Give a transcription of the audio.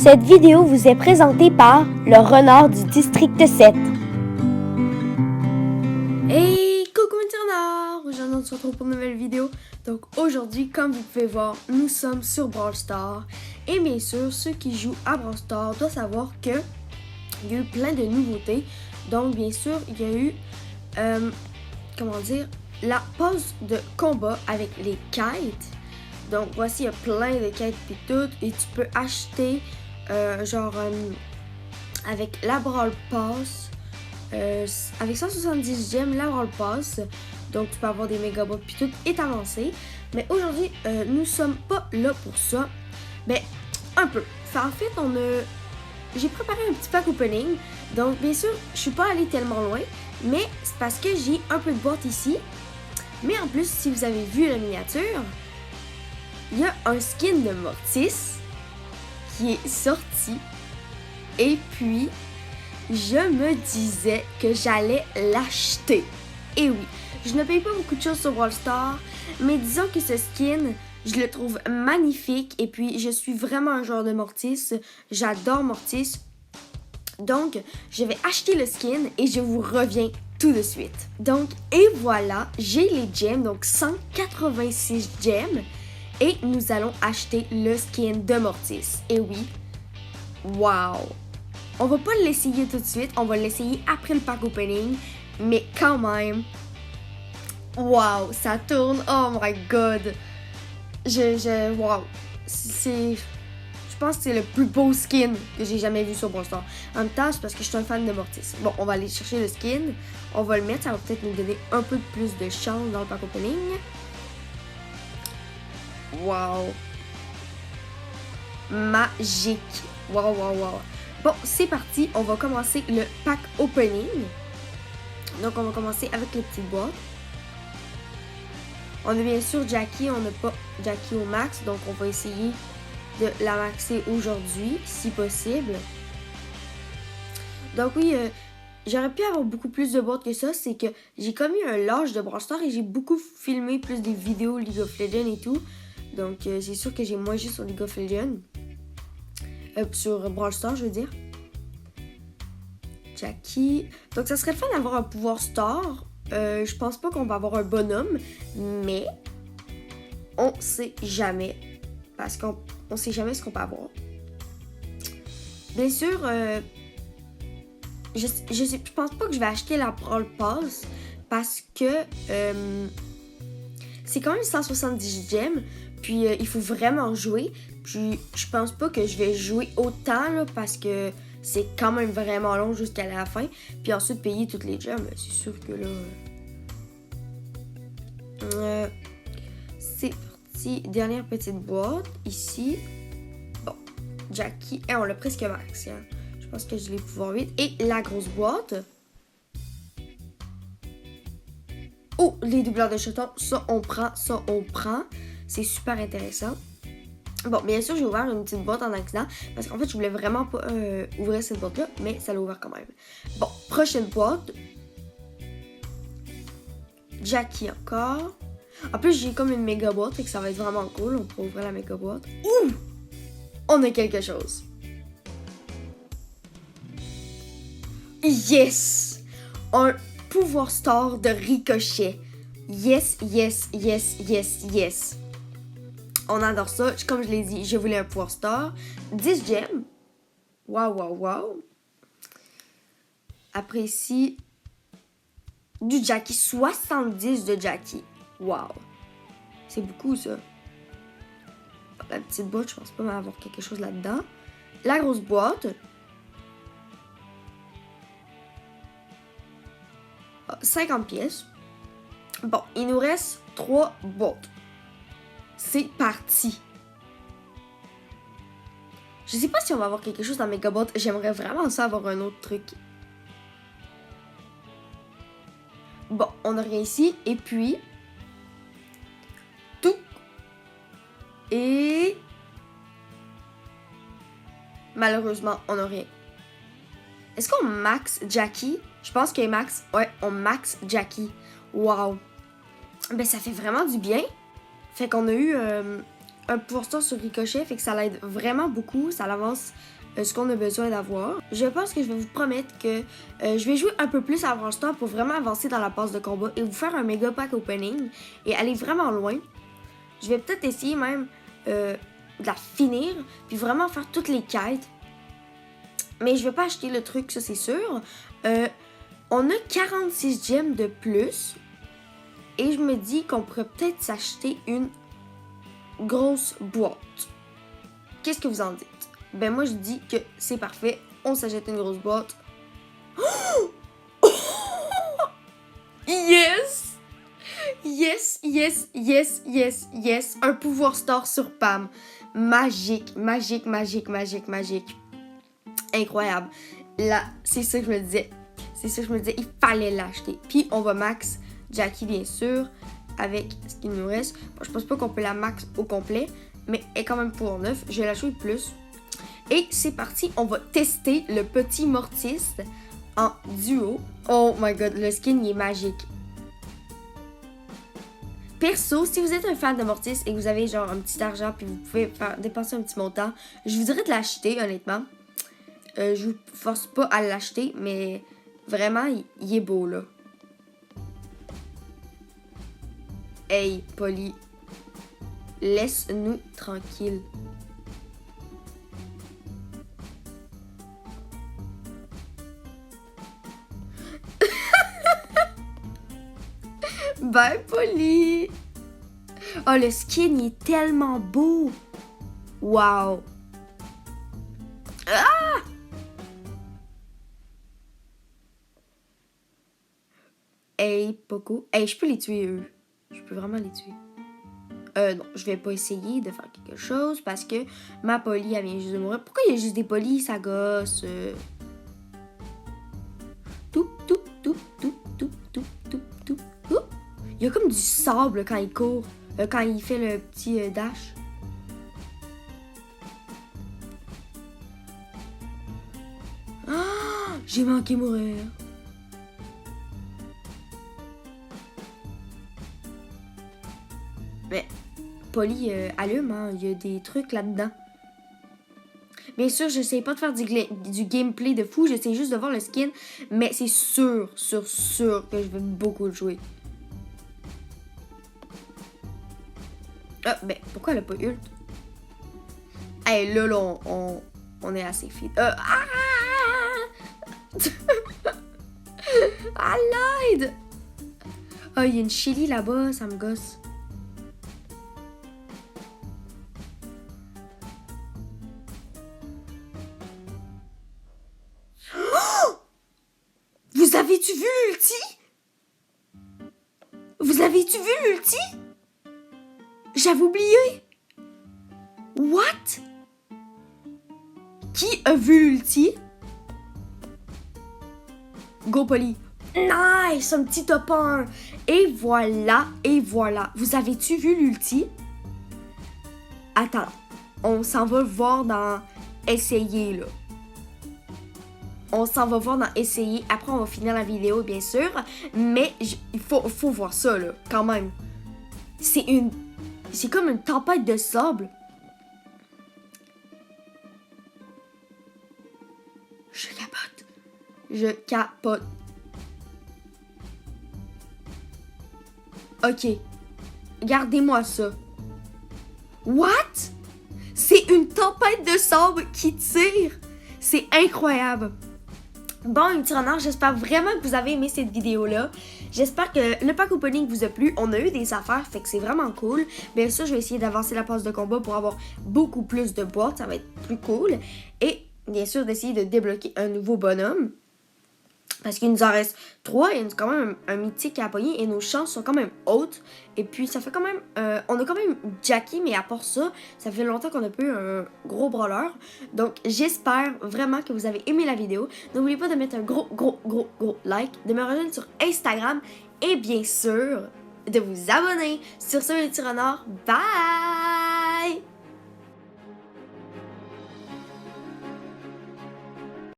Cette vidéo vous est présentée par le renard du district 7. Hey, coucou mes renards! Aujourd'hui on se retrouve pour une nouvelle vidéo. Donc aujourd'hui, comme vous pouvez voir, nous sommes sur Brawl Stars. Et bien sûr, ceux qui jouent à Brawl Stars doivent savoir que il y a eu plein de nouveautés. Donc bien sûr, il y a eu, la pause de combat avec les quêtes. Donc voici, il y a plein de quêtes et tout. Et tu peux acheter, avec la Brawl Pass. Avec 170 gemmes, la Brawl Pass. Donc tu peux avoir des mégabots puis tout est avancé. Mais aujourd'hui, nous sommes pas là pour ça. Mais un peu. En fait, j'ai préparé un petit pack opening. Donc bien sûr, je suis pas allée tellement loin. Mais c'est parce que j'ai un peu de boîte ici. Mais en plus, si vous avez vu la miniature, il y a un skin de Mortis qui est sorti. Et puis, je me disais que j'allais l'acheter. Et oui, je ne paye pas beaucoup de choses sur Brawl Stars, mais disons que ce skin, je le trouve magnifique. Et puis, je suis vraiment un joueur de Mortis. J'adore Mortis. Donc, je vais acheter le skin et je vous reviens tout de suite. Donc, et voilà, j'ai les gemmes, donc 186 gemmes. Et nous allons acheter le skin de Mortis. Et oui, wow! On va pas l'essayer tout de suite, on va l'essayer après le pack opening. Mais quand même, wow, ça tourne, oh my god! Wow! Je pense que c'est le plus beau skin que j'ai jamais vu sur Brawl Stars. En même temps, c'est parce que je suis un fan de Mortis. Bon, on va aller chercher le skin, on va le mettre, ça va peut-être nous donner un peu plus de chance dans le pack opening. Wow! Magique! Wow, wow, wow! Bon, c'est parti, on va commencer le pack opening. Donc, on va commencer avec les petites boîtes. On a bien sûr Jackie, on n'a pas Jackie au max, donc on va essayer de la maxer aujourd'hui, si possible. Donc oui, j'aurais pu avoir beaucoup plus de boîtes que ça, c'est que j'ai commis un lâche de Brawl Stars et j'ai beaucoup filmé plus des vidéos League of Legends et tout. Donc, c'est sûr que j'ai moins joué sur League of Legends. Sur Brawl Stars, je veux dire. Jackie. Donc, ça serait fun d'avoir un pouvoir star. Je pense pas qu'on va avoir un bonhomme, mais on sait jamais. Parce qu'on sait jamais ce qu'on peut avoir. Bien sûr, je pense pas que je vais acheter la Brawl Pass parce que c'est quand même 170 gemmes. Puis il faut vraiment jouer. Puis je pense pas que je vais jouer autant là, parce que c'est quand même vraiment long jusqu'à la fin. Puis ensuite payer toutes les gemmes. C'est sûr que là... c'est parti. Dernière petite boîte ici. Bon, Jackie. Et on l'a presque max. Hein. Je pense que je l'ai pouvoir 8. Et la grosse boîte. Oh, les doubleurs de jetons. Ça, on prend. Ça, on prend. C'est super intéressant. Bon, bien sûr, j'ai ouvert une petite boîte en accident parce qu'en fait, je voulais vraiment pas ouvrir cette boîte-là, mais ça l'a ouvert quand même. Bon, prochaine boîte. Jackie encore. En plus, j'ai comme une méga boîte, fait que ça va être vraiment cool. On peut ouvrir la méga boîte. Ouh! On a quelque chose. Yes! Un pouvoir star de Ricochet. Yes, yes, yes, yes, yes. On adore ça. Comme je l'ai dit, je voulais un pouvoir star. 10 gemmes. Waouh, waouh, waouh. Après ici, du Jackie. 70 de Jackie. Waouh. C'est beaucoup, ça. La petite boîte, je pense pas avoir quelque chose là-dedans. La grosse boîte. 50 pièces. Bon, il nous reste 3 boîtes. C'est parti. Je sais pas si on va avoir quelque chose dans Megabot. J'aimerais vraiment ça avoir un autre truc. Bon, on a rien ici. Et puis... tout. Et... malheureusement, on a rien. Est-ce qu'on max Jackie? Je pense que max... ouais, on max Jackie. Wow. Ben, ça fait vraiment du bien. Fait qu'on a eu un pouvoir star sur Ricochet, fait que ça l'aide vraiment beaucoup, ça l'avance ce qu'on a besoin d'avoir. Je pense que je vais vous promettre que je vais jouer un peu plus à Brawl Stars pour vraiment avancer dans la passe de combat et vous faire un méga pack opening et aller vraiment loin. Je vais peut-être essayer même de la finir, puis vraiment faire toutes les quêtes. Mais je vais pas acheter le truc, ça c'est sûr. On a 46 gemmes de plus. Et je me dis qu'on pourrait peut-être s'acheter une grosse boîte. Qu'est-ce que vous en dites? Ben moi je dis que c'est parfait. On s'achète une grosse boîte. Yes! Yes, yes, yes, yes, yes. Un pouvoir star sur Pam. Magique, magique, magique, magique, magique. Incroyable. Là, c'est ça que je me disais. C'est ça que je me disais, il fallait l'acheter. Puis on va max Jackie, bien sûr, avec ce qu'il nous reste. Bon, je pense pas qu'on peut la max au complet, mais elle est quand même pour 9. Je vais la jouer plus. Et c'est parti, on va tester le petit Mortis en duo. Oh my god, le skin il est magique. Perso, si vous êtes un fan de Mortis et que vous avez genre un petit argent puis vous pouvez dépenser un petit montant, je vous dirais de l'acheter honnêtement. Je vous force pas à l'acheter, mais vraiment, il est beau là. Hey, Polly, laisse-nous tranquille. Bye, Polly. Oh, le skin, il est tellement beau. Wow. Ah! Hey, Poco. Hey, je peux les tuer, eux. Je peux vraiment les tuer. Non, je vais pas essayer de faire quelque chose parce que ma Polly, elle vient juste de mourir. Pourquoi il y a juste des Polly, ça gosse? Tout, tout, tout, tout, tout, tout, tout, tout. Il y a comme du sable quand il court, quand il fait le petit dash. Ah, j'ai manqué mourir. Mais Polly allume, hein, il y a des trucs là-dedans. Bien sûr, j'essaie pas de faire du gameplay de fou, j'essaie juste de voir le skin, mais c'est sûr que je vais beaucoup le jouer. Ah, ben, pourquoi elle a pas ult? Hey, là, on est assez fit. À l'aide! Ah, il y a une Shelly là-bas, ça me gosse. Vous avez-tu vu l'ulti? Vous avez-tu vu l'ulti? J'avais oublié. What? Qui a vu l'ulti? Go Polly. Nice, un petit top 1. Et voilà, et voilà. Vous avez-tu vu l'ulti? Attends, on s'en va voir dans essayer là. On s'en va voir dans essayer. Après, on va finir la vidéo, bien sûr. Mais il faut voir ça, là, quand même. C'est comme une tempête de sable. Je capote. Je capote. Ok. Regardez-moi ça. What? C'est une tempête de sable qui tire. C'est incroyable. Bon, mes petits renards, j'espère vraiment que vous avez aimé cette vidéo-là. J'espère que le pack opening vous a plu. On a eu des affaires, fait que c'est vraiment cool. Bien sûr, je vais essayer d'avancer la passe de combat pour avoir beaucoup plus de boîtes. Ça va être plus cool. Et bien sûr, d'essayer de débloquer un nouveau bonhomme. Parce qu'il nous en reste 3 et il y a quand même un mythique à pogner et nos chances sont quand même hautes. Et puis ça fait quand même... on a quand même Jackie, mais à part ça, ça fait longtemps qu'on a pas eu un gros brawler. Donc j'espère vraiment que vous avez aimé la vidéo. N'oubliez pas de mettre un gros like, de me rejoindre sur Instagram et bien sûr de vous abonner. Sur ce, les petits renards, bye!